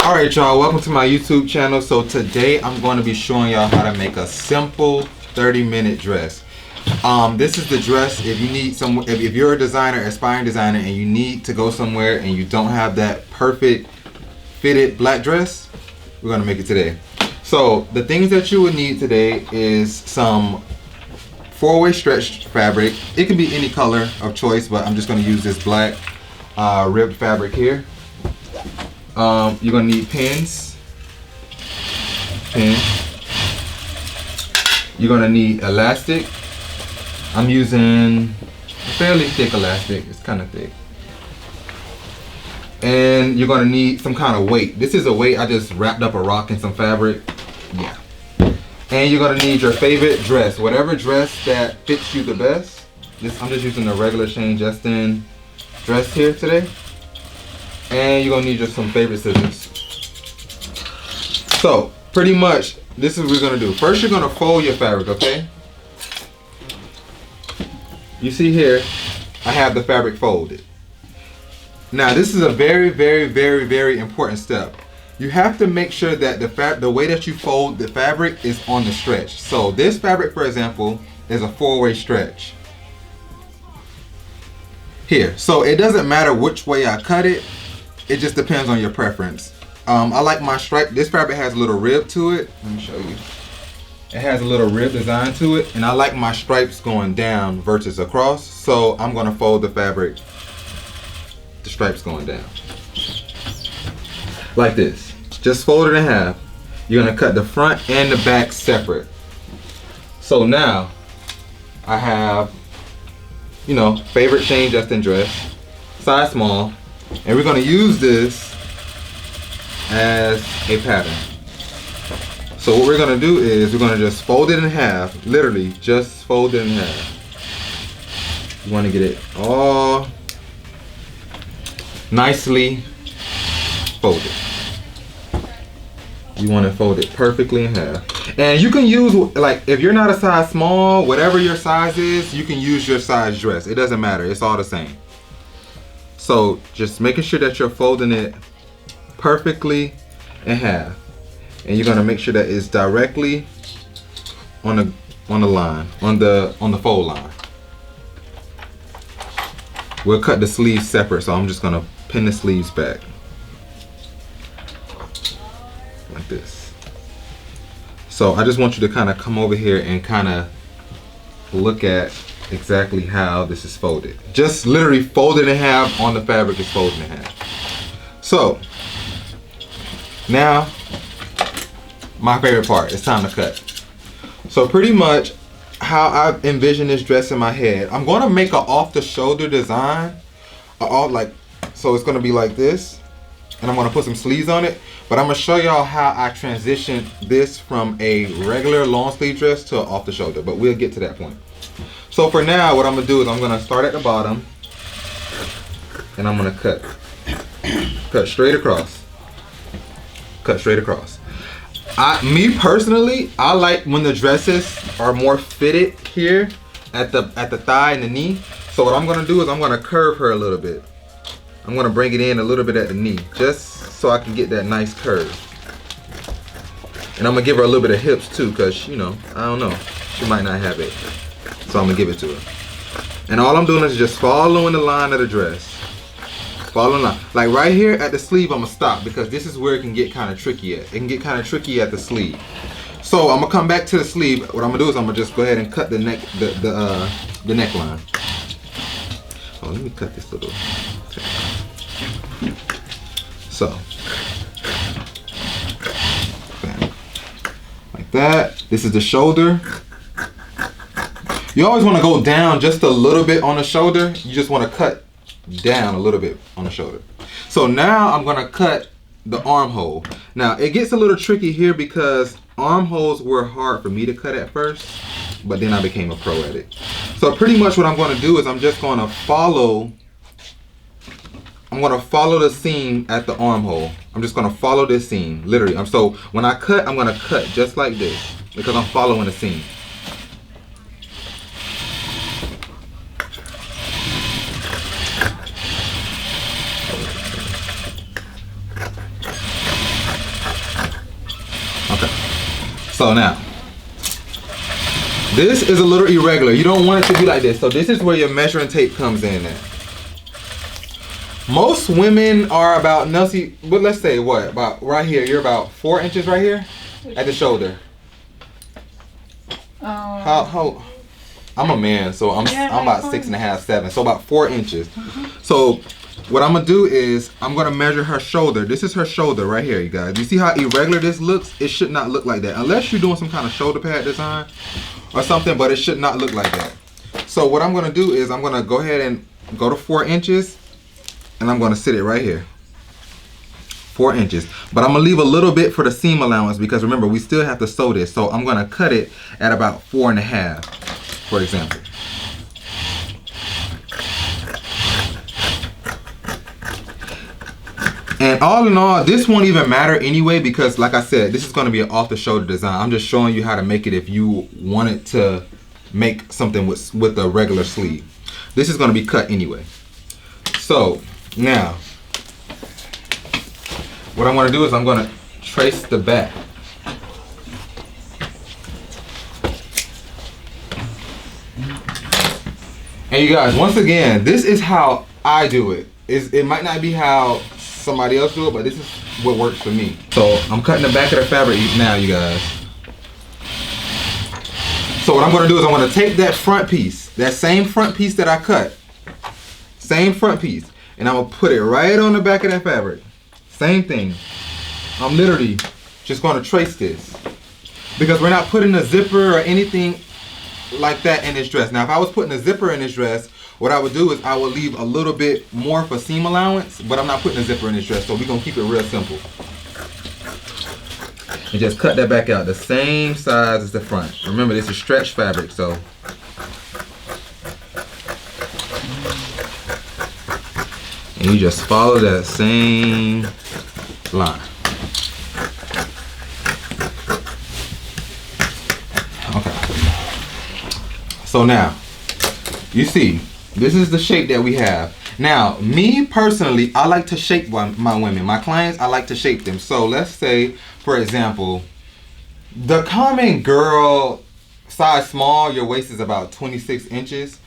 Alright y'all, welcome to my YouTube channel. So today I'm going to be showing y'all how to make a simple 30-minute dress. This is the dress if you need if you're a designer, aspiring designer, and you need to go somewhere and you don't have that perfect fitted black dress, we're going to make it today. So the things that you would need today is some 4-way stretched fabric. It can be any color of choice, but I'm just going to use this black ribbed fabric here. You're gonna need pins. You're gonna need elastic. I'm using a fairly thick elastic. It's kind of thick. And you're gonna need some kind of weight. This is a weight. I just wrapped up a rock in some fabric. Yeah. And you're gonna need your favorite dress, whatever dress that fits you the best. I'm just using the regular Shane Justin dress here today. And you're gonna need just some favorite scissors. So pretty much this is what we're gonna do. First you're gonna fold your fabric, okay? You see here, I have the fabric folded. Now this is a very important step. You have to make sure that the way that you fold the fabric is on the stretch. So this fabric, for example, is a 4-way stretch. Here, so it doesn't matter which way I cut it. It just depends on your preference. I like my stripe. This fabric has a little rib to it. Let me show you. It has a little rib design to it, and I like my stripes going down versus across. So I'm gonna fold the fabric, the stripes going down. Like this. Just fold it in half. You're gonna cut the front and the back separate. So now I have, you know, favorite Shane Justin dress, size small. And we're going to use this as a pattern. So what we're going to do is we're going to just fold it in half. Literally just fold it in half. You want to get it all nicely folded. You want to fold it perfectly in half. And you can use, like, if you're not a size small, whatever your size is, you can use your size dress. It doesn't matter. It's all the same. So just making sure that you're folding it perfectly in half, and you're gonna make sure that it's directly on the line, on the fold line. We'll cut the sleeves separate, so I'm just gonna pin the sleeves back like this. So I just want you to kind of come over here and kind of look at exactly how this is folded. Just literally fold it in half on the fabric is folded in half. So now my favorite part, it's time to cut. So pretty much how I envision this dress in my head, I'm going to make an off the shoulder design, so it's going to be like this, and I'm going to put some sleeves on it, but I'm going to show y'all how I transition this from a regular long sleeve dress to an off the shoulder, but we'll get to that point. So for now, what I'm gonna do is I'm gonna start at the bottom, and I'm gonna cut straight across. Cut straight across. Me personally, I like when the dresses are more fitted here at the thigh and the knee. So what I'm gonna do is I'm gonna curve her a little bit. I'm gonna bring it in a little bit at the knee, just so I can get that nice curve. And I'm gonna give her a little bit of hips too, cause you know, I don't know, she might not have it. So I'm gonna give it to her. And all I'm doing is just following the line of the dress. Following the line. Like right here at the sleeve, I'm gonna stop because this is where it can get kind of tricky at. It can get kind of tricky at the sleeve. So I'm gonna come back to the sleeve. What I'm gonna do is I'm gonna just go ahead and cut the neckline. Oh, let me cut this little. So, like that. This is the shoulder. You always want to go down just a little bit on the shoulder. You just want to cut down a little bit on the shoulder. So now I'm going to cut the armhole. Now it gets a little tricky here because armholes were hard for me to cut at first, but then I became a pro at it. So pretty much what I'm going to do is I'm just going to follow the seam at the armhole. I'm just going to follow this seam, literally. So when I cut, I'm going to cut just like this because I'm following the seam. So now, this is a little irregular. You don't want it to be like this. So this is where your measuring tape comes in at. Most women are about, Nelsie, but let's say what, about right here, you're about 4 inches right here at the shoulder. How I'm a man, so I'm about 6.5, 7, so about 4 inches. So what I'm gonna do is I'm gonna measure her shoulder. This is her shoulder right here, you guys. You see how irregular this looks? It should not look like that unless you're doing some kind of shoulder pad design or something, but it should not look like that. So what I'm gonna do is I'm gonna go ahead and go to 4 inches and I'm gonna sit it right here. 4 inches, but I'm gonna leave a little bit for the seam allowance because remember we still have to sew this, so I'm gonna cut it at about 4.5, for example. And all in all, this won't even matter anyway because like I said, this is gonna be an off-the-shoulder design. I'm just showing you how to make it if you wanted to make something with a regular sleeve. This is gonna be cut anyway. So now, what I'm gonna do is I'm gonna trace the back. And you guys, once again, this is how I do it. It might not be how somebody else do it, but this is what works for me. So I'm cutting the back of the fabric now, you guys. So what I'm gonna do is I'm gonna take that front piece, that same front piece that I cut, same front piece, and I'm gonna put it right on the back of that fabric. Same thing. I'm literally just going to trace this because we're not putting a zipper or anything like that in this dress. Now, if I was putting a zipper in this dress, what I would do is I would leave a little bit more for seam allowance, but I'm not putting a zipper in this dress, so we're going to keep it real simple. And just cut that back out the same size as the front. Remember, this is stretch fabric, so. And you just follow that same line. Okay. So now, you see, this is the shape that we have. Now, me personally, I like to shape my women. My clients, I like to shape them. So let's say, for example, the common girl size small, your waist is about 26 inches.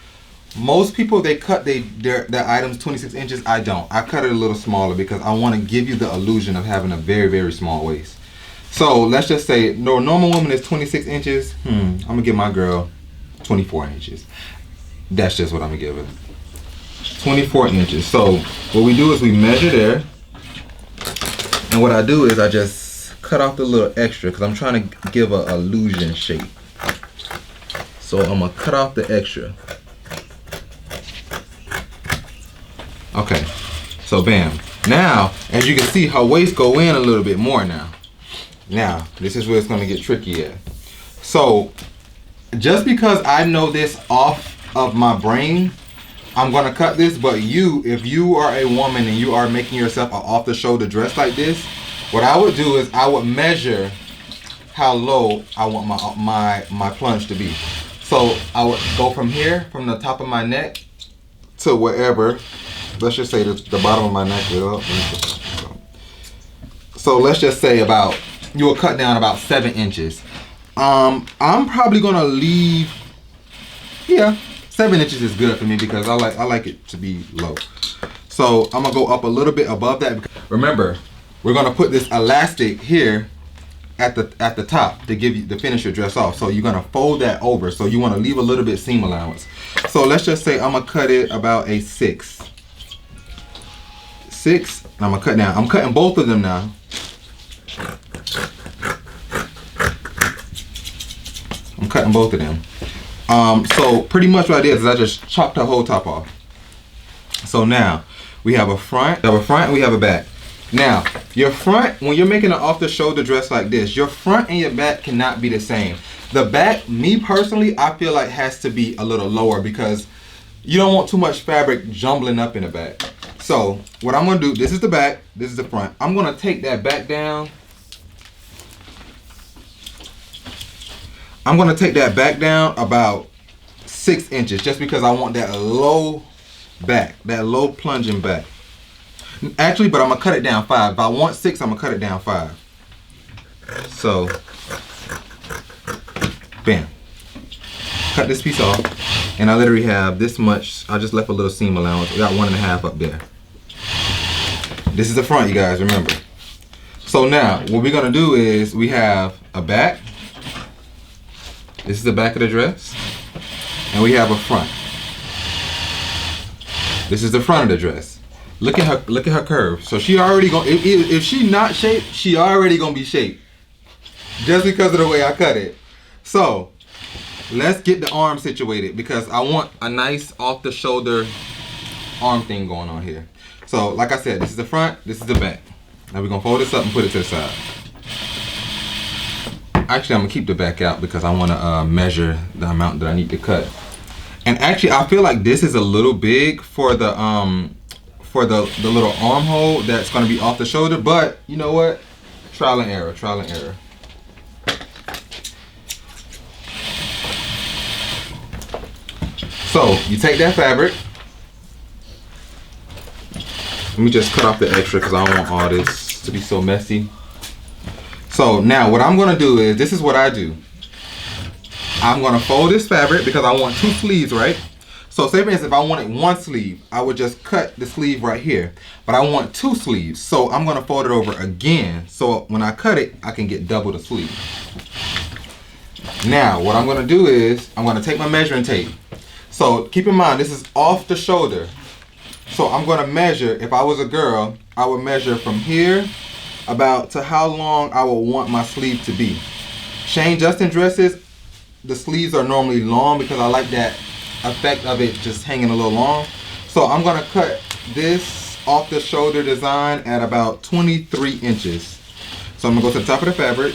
Most people, they cut their items 26 inches. I don't. I cut it a little smaller because I want to give you the illusion of having a very, very small waist. So let's just say no normal woman is 26 inches. I'm going to give my girl 24 inches. That's just what I'm going to give her. 24 inches. So what we do is we measure there. And what I do is I just cut off the little extra because I'm trying to give an illusion shape. So I'm going to cut off the extra. Okay, so bam. Now, as you can see, her waist go in a little bit more now. Now, this is where it's gonna get tricky at. So, just because I know this off of my brain, I'm gonna cut this, but if you are a woman and you are making yourself an off-the-shoulder dress like this, what I would do is I would measure how low I want my plunge to be. So, I would go from here, from the top of my neck, to wherever. Let's just say the bottom of my neck. So let's just say you will cut down about 7 inches. I'm probably gonna leave, 7 inches is good for me because I like it to be low. So I'm gonna go up a little bit above that. Remember, we're gonna put this elastic here at the top to finish your dress off. So you're gonna fold that over. So you wanna leave a little bit seam allowance. So let's just say I'm gonna cut it about a 6. 6, and I'm gonna cut down. I'm cutting both of them now. I'm cutting both of them. So pretty much what I did is I just chopped the whole top off. So now we have a front, and we have a back. Now, your front, when you're making an off-the-shoulder dress like this, your front and your back cannot be the same. The back, me personally, I feel like has to be a little lower because you don't want too much fabric jumbling up in the back. So what I'm gonna do, this is the back, this is the front. I'm gonna take that back down. I'm gonna take that back down about 6 inches just because I want that low back, that low plunging back. Actually, but I'm gonna cut it down 5. If I want 6, I'm gonna cut it down 5. So Bam. Cut this piece off, and I literally have this much. I just left a little seam allowance. We got 1.5 up there. This is the front, you guys, remember. So now, what we're gonna do is we have a back. This is the back of the dress. And we have a front. This is the front of the dress. Look at her curve. So she already gonna, if she not shaped, she already gonna be shaped. Just because of the way I cut it. So, let's get the arm situated because I want a nice off the shoulder arm thing going on here. So, like I said, this is the front, this is the back. Now we're gonna fold this up and put it to the side. Actually, I'm gonna keep the back out because I wanna measure the amount that I need to cut. And actually, I feel like this is a little big for the little armhole that's gonna be off the shoulder, but you know what? Trial and error, trial and error. So, you take that fabric. Let me just cut off the extra because I don't want all this to be so messy. So now what I'm gonna do is, this is what I do. I'm gonna fold this fabric because I want 2 sleeves, right? So say for instance, if I wanted 1 sleeve, I would just cut the sleeve right here. But I want 2 sleeves, so I'm gonna fold it over again. So when I cut it, I can get double the sleeve. Now, what I'm gonna do is, I'm gonna take my measuring tape. So keep in mind, this is off the shoulder. So I'm gonna measure, if I was a girl, I would measure from here about to how long I would want my sleeve to be. Shane Justin dresses, the sleeves are normally long because I like that effect of it just hanging a little long. So I'm gonna cut this off the shoulder design at about 23 inches. So I'm gonna go to the top of the fabric.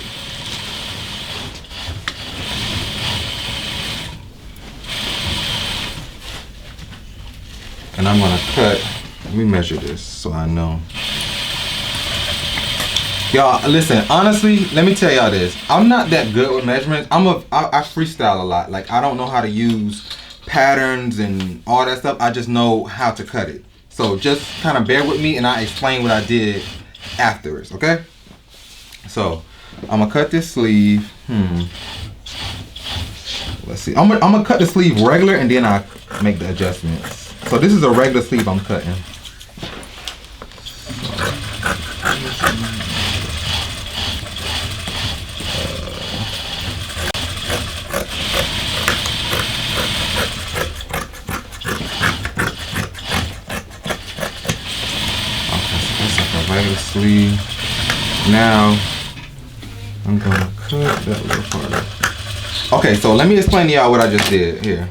And I'm gonna cut, let me measure this so I know. Y'all, listen, honestly, let me tell y'all this. I'm not that good with measurements. I freestyle a lot. Like, I don't know how to use patterns and all that stuff. I just know how to cut it. So just kind of bear with me and I explain what I did afterwards, okay? So, I'm gonna cut this sleeve. Let's see. I'm gonna cut the sleeve regular and then I make the adjustments. So this is a regular sleeve I'm cutting. Regular sleeve. Now I'm gonna cut that little part. Okay, so let me explain to y'all what I just did here.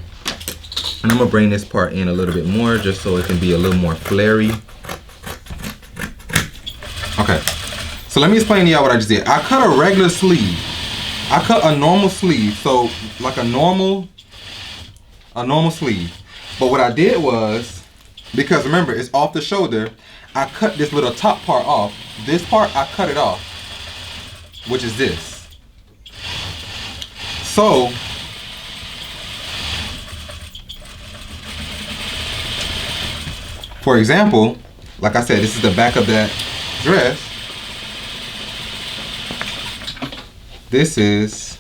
And I'm gonna bring this part in a little bit more just so it can be a little more flary. Okay, so let me explain to y'all what I just did. I cut a regular sleeve. I cut a normal sleeve, so like a normal sleeve. But what I did was, because remember it's off the shoulder, I cut this little top part off. This part, I cut it off, which is this. So, for example, like I said, this is the back of that dress. This is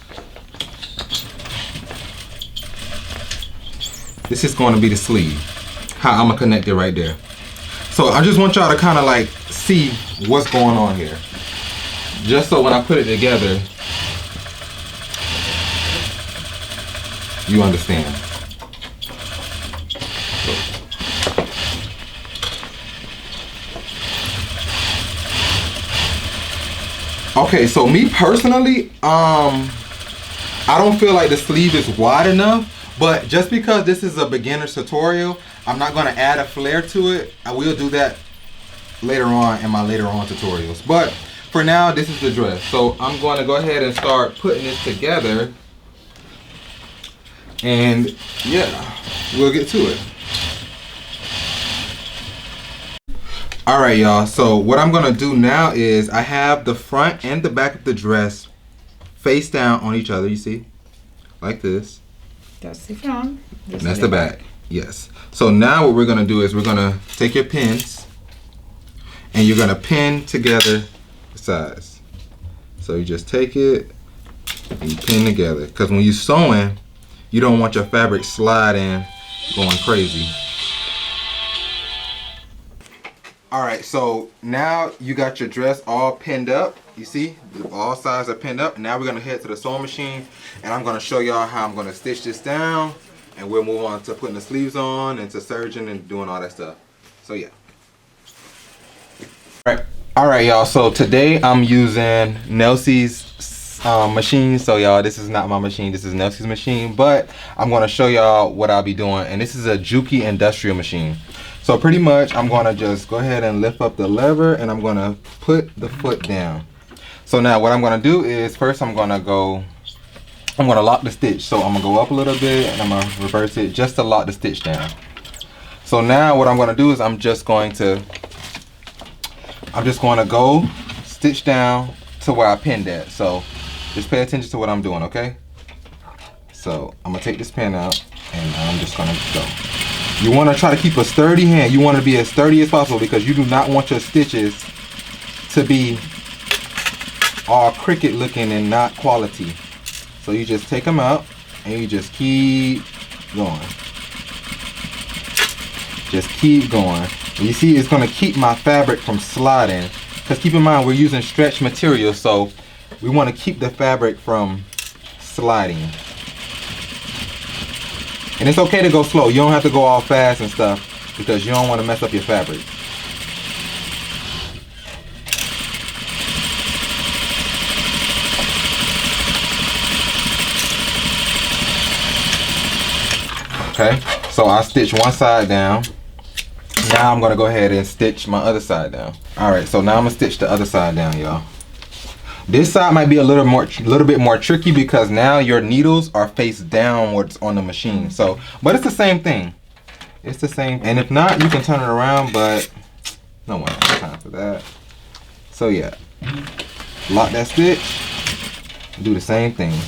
going to be the sleeve. How I'm gonna connect it right there. So I just want y'all to kind of like see what's going on here. Just so when I put it together, you understand. Okay, so me personally, I don't feel like the sleeve is wide enough, but just because this is a beginner's tutorial, I'm not gonna add a flare to it. I will do that later on in my later on tutorials. But for now, this is the dress. So I'm gonna go ahead and start putting this together. And yeah, we'll get to it. All right, y'all, so what I'm gonna do now is I have the front and the back of the dress face down on each other, you see? Like this. That's the front. And that's the back, yes. So now what we're gonna do is we're gonna take your pins and you're gonna pin together the sides. So you just take it and you pin together. Because when you're sewing, you don't want your fabric sliding, going crazy. All right, so now you got your dress all pinned up. You see, all sides are pinned up. Now we're gonna head to the sewing machine, and I'm gonna show y'all how I'm gonna stitch this down, and we'll move on to putting the sleeves on and to serging and doing all that stuff. So yeah. All right, y'all. So today I'm using Nelsie's machine. So y'all, this is not my machine. This is Nelsie's machine, but I'm gonna show y'all what I'll be doing. And this is a Juki industrial machine. So pretty much I'm gonna just go ahead and lift up the lever, and I'm gonna put the foot down. So now what I'm gonna do is first I'm gonna lock the stitch. So I'm gonna go up a little bit and I'm gonna reverse it just to lock the stitch down. So now what I'm gonna do is I'm just going to go stitch down to where I pinned at. So just pay attention to what I'm doing, okay? So I'm gonna take this pin out and I'm just gonna go. You wanna try to keep a sturdy hand. You wanna be as sturdy as possible because you do not want your stitches to be all crooked looking and not quality. So you just take them out and you just keep going. Just keep going. And you see, it's gonna keep my fabric from sliding. Because keep in mind, we're using stretch material, so we wanna keep the fabric from sliding. And it's okay to go slow. You don't have to go all fast and stuff because you don't wanna mess up your fabric. Okay, so I stitched one side down. Now I'm gonna go ahead and stitch my other side down. All right, so now I'm gonna stitch the other side down, y'all. This side might be a little bit more tricky because now your needles are face downwards on the machine. So, but it's the same thing. It's the same. And if not, you can turn it around, but no one has time for that. So yeah, lock that stitch, do the same thing.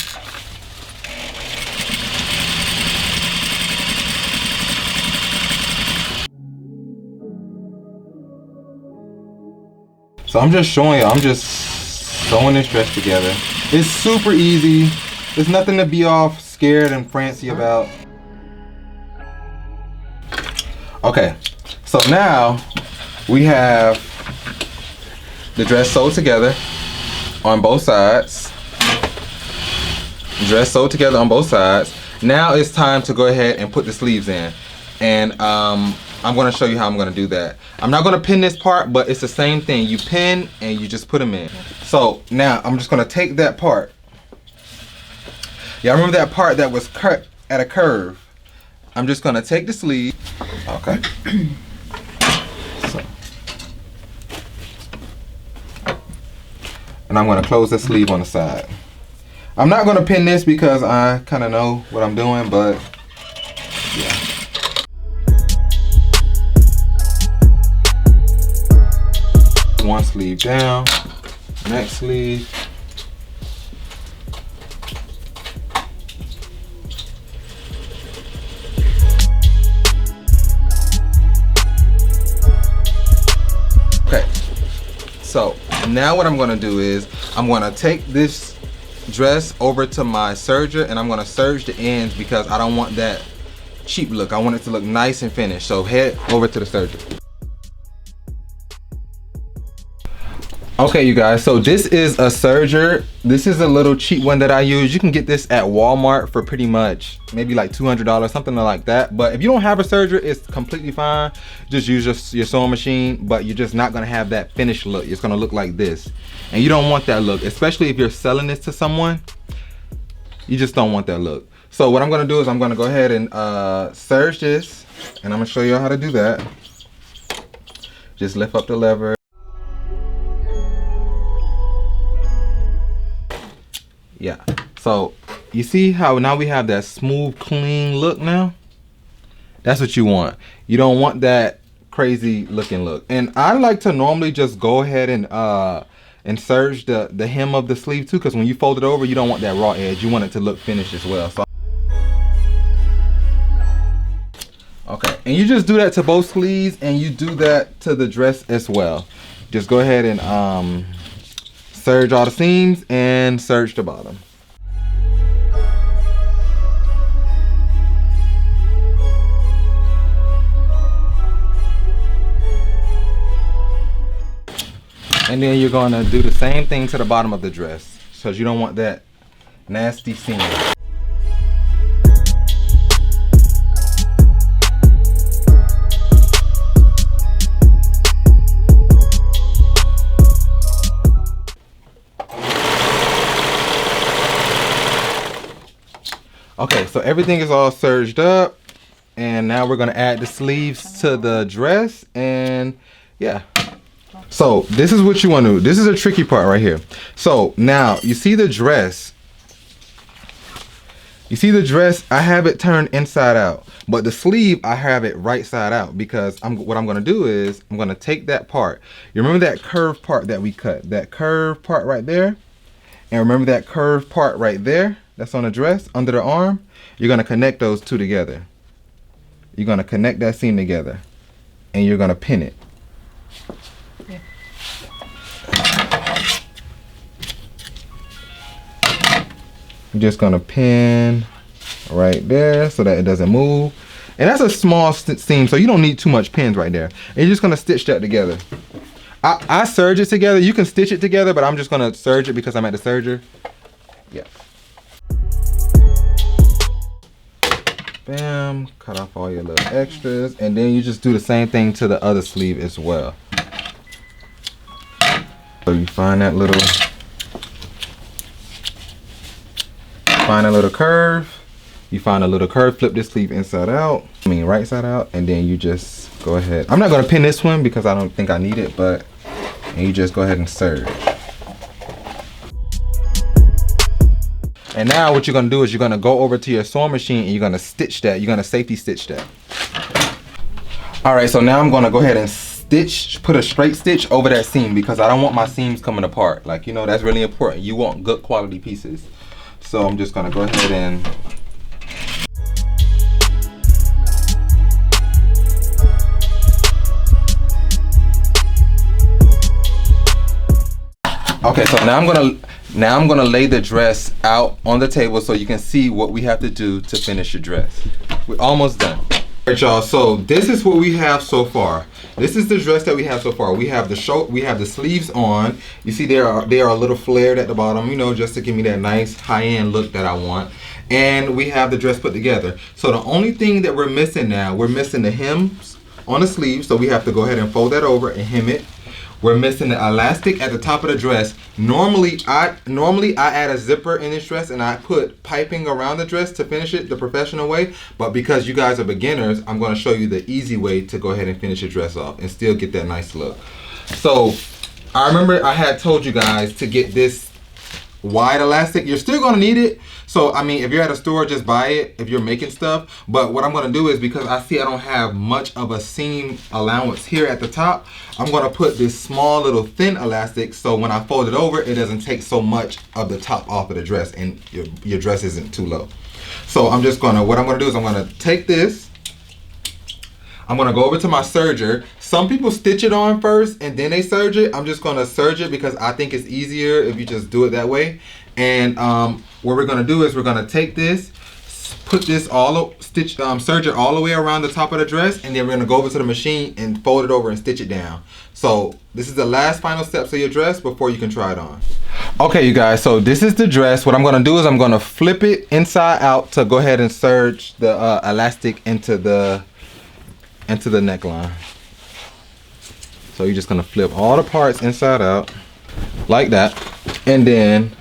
So I'm just showing you, I'm just sewing this dress together. It's super easy. There's nothing to be all scared and fancy about. Okay, so now we have the dress sewed together on both sides. Dress sewed together on both sides. Now it's time to go ahead and put the sleeves in. And I'm gonna show you how I'm gonna do that. I'm not gonna pin this part, but it's the same thing. You pin and you just put them in. So now I'm just gonna take that part. Yeah, remember that part that was cut at a curve? I'm just gonna take the sleeve. Okay. So. And I'm gonna close the sleeve on the side. I'm not gonna pin this because I kinda know what I'm doing, but yeah. One sleeve down, next sleeve. Okay, so now what I'm gonna do is I'm gonna take this dress over to my serger and I'm gonna serge the ends because I don't want that cheap look. I want it to look nice and finished. So head over to the serger. Okay, you guys, so this is a serger. This is a little cheap one that I use. You can get this at Walmart for pretty much maybe like $200, something like that. But if you don't have a serger, it's completely fine. Just use your sewing machine, but you're just not gonna have that finished look. It's gonna look like this. And you don't want that look, especially if you're selling this to someone. You just don't want that look. So what I'm gonna do is I'm gonna go ahead and serge this, and I'm gonna show you how to do that. Just lift up the lever. Yeah, so you see how now we have that smooth, clean look now? That's what you want. You don't want that crazy looking look. And I like to normally just go ahead and serge the hem of the sleeve too, because when you fold it over, you don't want that raw edge. You want it to look finished as well. So, okay, and you just do that to both sleeves, and you do that to the dress as well. Just go ahead and serge all the seams and serge the bottom. And then you're gonna do the same thing to the bottom of the dress, because you don't want that nasty seam. Okay, so everything is all serged up, and now we're gonna add the sleeves to the dress, and yeah. So this is what you want to do. This is a tricky part right here. So now you see the dress. You see the dress, I have it turned inside out, but the sleeve, I have it right side out, because what I'm gonna do is I'm gonna take that part. You remember that curved part that we cut? That curved part right there? And remember that curved part right there that's on the dress under the arm? You're gonna connect those two together. You're gonna connect that seam together, and you're gonna pin it. You're just gonna pin right there so that it doesn't move. And that's a small seam, so you don't need too much pins right there. And you're just gonna stitch that together. I serge it together. You can stitch it together, but I'm just gonna serge it because I'm at the serger. Yeah. Bam, cut off all your little extras, and then you just do the same thing to the other sleeve as well. So you find that little curve. You find a little curve, flip this sleeve inside out, right side out, and then you just go ahead. I'm not gonna pin this one because I don't think I need it, but and you just go ahead and serge. And now what you're gonna do is you're gonna go over to your sewing machine and you're gonna stitch that. You're gonna safety stitch that. All right, so now I'm gonna go ahead and put a straight stitch over that seam, because I don't want my seams coming apart. Like, you know, that's really important. You want good quality pieces. So I'm just gonna go ahead and okay, so now I'm gonna lay the dress out on the table so you can see what we have to do to finish your dress. We're almost done. All right, y'all, so this is what we have so far. This is the dress that we have so far. We have the sleeves on. You see they are a little flared at the bottom, you know, just to give me that nice high-end look that I want. And we have the dress put together. So the only thing that we're missing now, we're missing the hems on the sleeve, so we have to go ahead and fold that over and hem it. We're missing the elastic at the top of the dress. Normally I add a zipper in this dress and I put piping around the dress to finish it the professional way. But because you guys are beginners, I'm going to show you the easy way to go ahead and finish your dress off and still get that nice look. So I remember I had told you guys to get this wide elastic. You're still going to need it. So I mean, if you're at a store, just buy it if you're making stuff. But what I'm going to do is, because I see I don't have much of a seam allowance here at the top, I'm going to put this small little thin elastic, so when I fold it over, it doesn't take so much of the top off of the dress and your dress isn't too low. So what I'm going to do is I'm going to take this, I'm going to go over to my serger. Some people stitch it on first and then they serge it. I'm just going to serge it because I think it's easier if you just do it that way. And what we're going to do is we're going to take this, put this serge it all the way around the top of the dress, and then we're going to go over to the machine and fold it over and stitch it down. So this is the last final steps of your dress before you can try it on. Okay, you guys, so this is the dress. What I'm going to do is I'm going to flip it inside out to go ahead and serge the elastic into the neckline. So you're just going to flip all the parts inside out like that, and then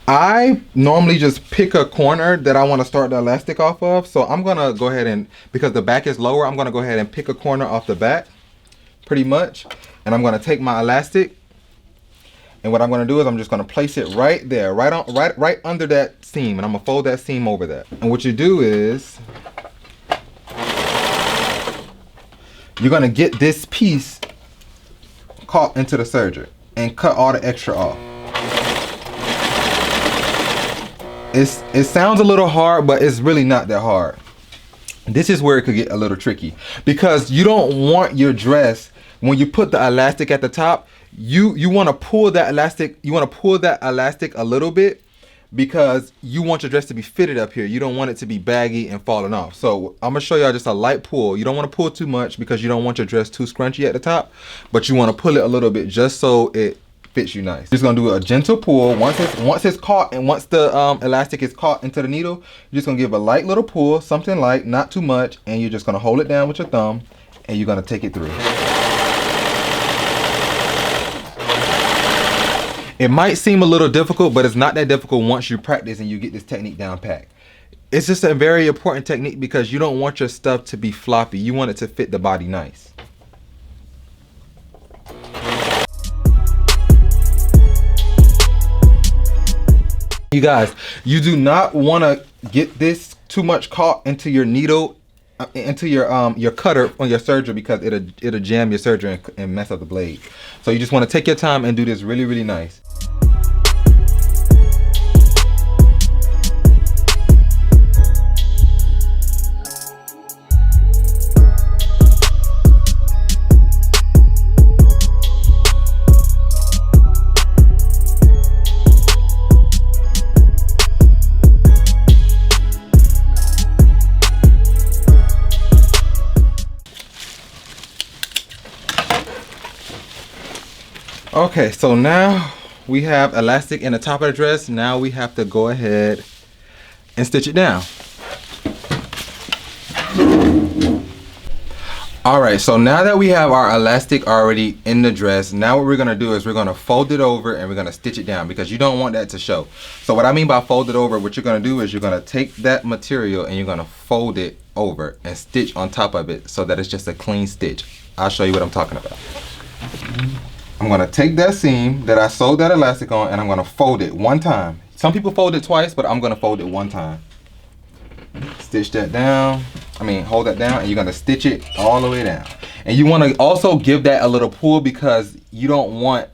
I normally just pick a corner that I want to start the elastic off of. So I'm going to go ahead and, because the back is lower, I'm going to go ahead and pick a corner off the back pretty much. And I'm going to take my elastic, and what I'm going to do is I'm just going to place it right there, right under that seam, and I'm going to fold that seam over that. And what you do is you're going to get this piece caught into the serger and cut all the extra off. It sounds a little hard, but it's really not that hard. This is where it could get a little tricky, because you don't want your dress, when you put the elastic at the top, you want to pull that elastic, a little bit, because you want your dress to be fitted up here. You don't want it to be baggy and falling off. So I'm gonna show y'all just a light pull. You don't want to pull too much because you don't want your dress too scrunchy at the top, but you want to pull it a little bit just so it fits you nice. Just gonna do a gentle pull. Once it's caught, and once the elastic is caught into the needle, you're just gonna give a light little pull, something light, not too much, and you're just gonna hold it down with your thumb, and you're gonna take it through. It might seem a little difficult, but it's not that difficult once you practice and you get this technique down pat. It's just a very important technique because you don't want your stuff to be floppy. You want it to fit the body nice. You guys, you do not want to get this too much caught into your needle, into your cutter on your serger, because it'll jam your serger and mess up the blade. So you just want to take your time and do this really, really nice. Okay, so now we have elastic in the top of the dress. Now we have to go ahead and stitch it down. All right, so now that we have our elastic already in the dress, now what we're gonna do is we're gonna fold it over and we're gonna stitch it down, because you don't want that to show. So what I mean by fold it over, what you're gonna do is you're gonna take that material and you're gonna fold it over and stitch on top of it so that it's just a clean stitch. I'll show you what I'm talking about. I'm gonna take that seam that I sewed that elastic on and I'm gonna fold it one time. Some people fold it twice, but I'm gonna fold it one time. Stitch that down, hold that down, and you're gonna stitch it all the way down. And you wanna also give that a little pull, because you don't want,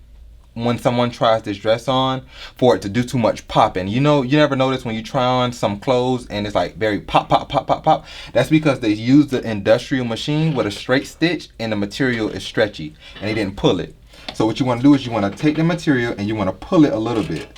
when someone tries this dress on, for it to do too much popping. You know, you never notice when you try on some clothes and it's like very pop, pop, pop, pop, pop. That's because they used the industrial machine with a straight stitch and the material is stretchy and they didn't pull it. So what you want to do is you want to take the material and you want to pull it a little bit.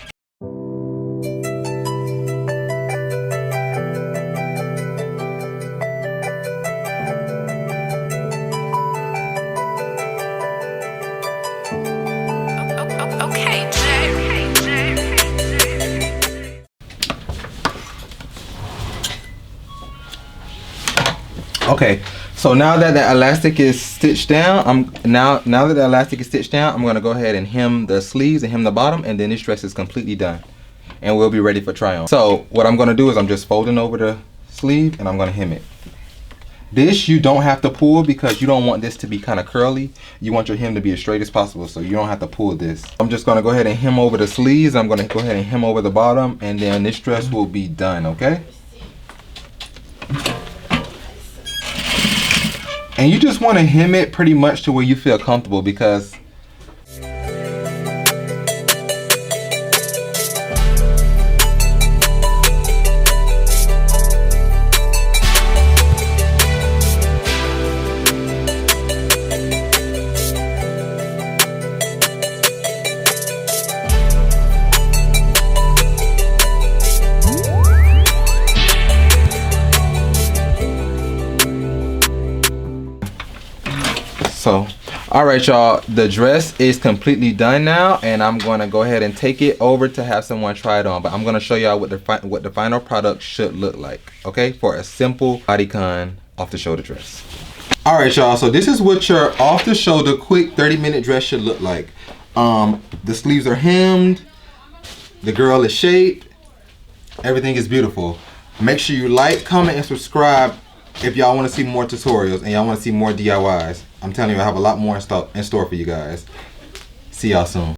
Okay, so now that the elastic is stitched down, now that the elastic is stitched down, I'm gonna go ahead and hem the sleeves and hem the bottom, and then this dress is completely done, and we'll be ready for try on. So what I'm gonna do is I'm just folding over the sleeve and I'm gonna hem it. This you don't have to pull, because you don't want this to be kind of curly. You want your hem to be as straight as possible, so you don't have to pull this. I'm just gonna go ahead and hem over the sleeves. I'm gonna go ahead and hem over the bottom, and then this dress will be done, okay? And you just want to hem it pretty much to where you feel comfortable, because all right, y'all, the dress is completely done now, and I'm going to go ahead and take it over to have someone try it on. But I'm going to show y'all what the final product should look like, okay, for a simple bodycon off-the-shoulder dress. All right, y'all, so this is what your off-the-shoulder quick 30-minute dress should look like. The sleeves are hemmed, the girl is shaped, everything is beautiful. Make sure you like, comment, and subscribe if y'all want to see more tutorials and y'all want to see more DIYs. I'm telling you, I have a lot more in store for you guys. See y'all soon.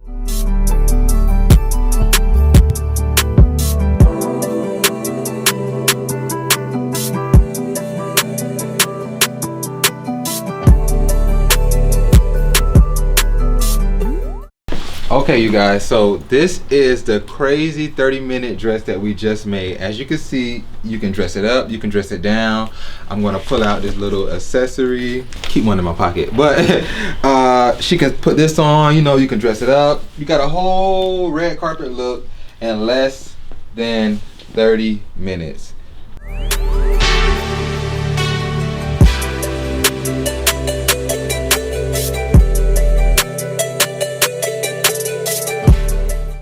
Okay, you guys, so this is the crazy 30-minute dress that we just made. As you can see, you can dress it up, you can dress it down. I'm gonna pull out this little accessory, keep one in my pocket, but she can put this on, you know, you can dress it up. You got a whole red carpet look in less than 30 minutes.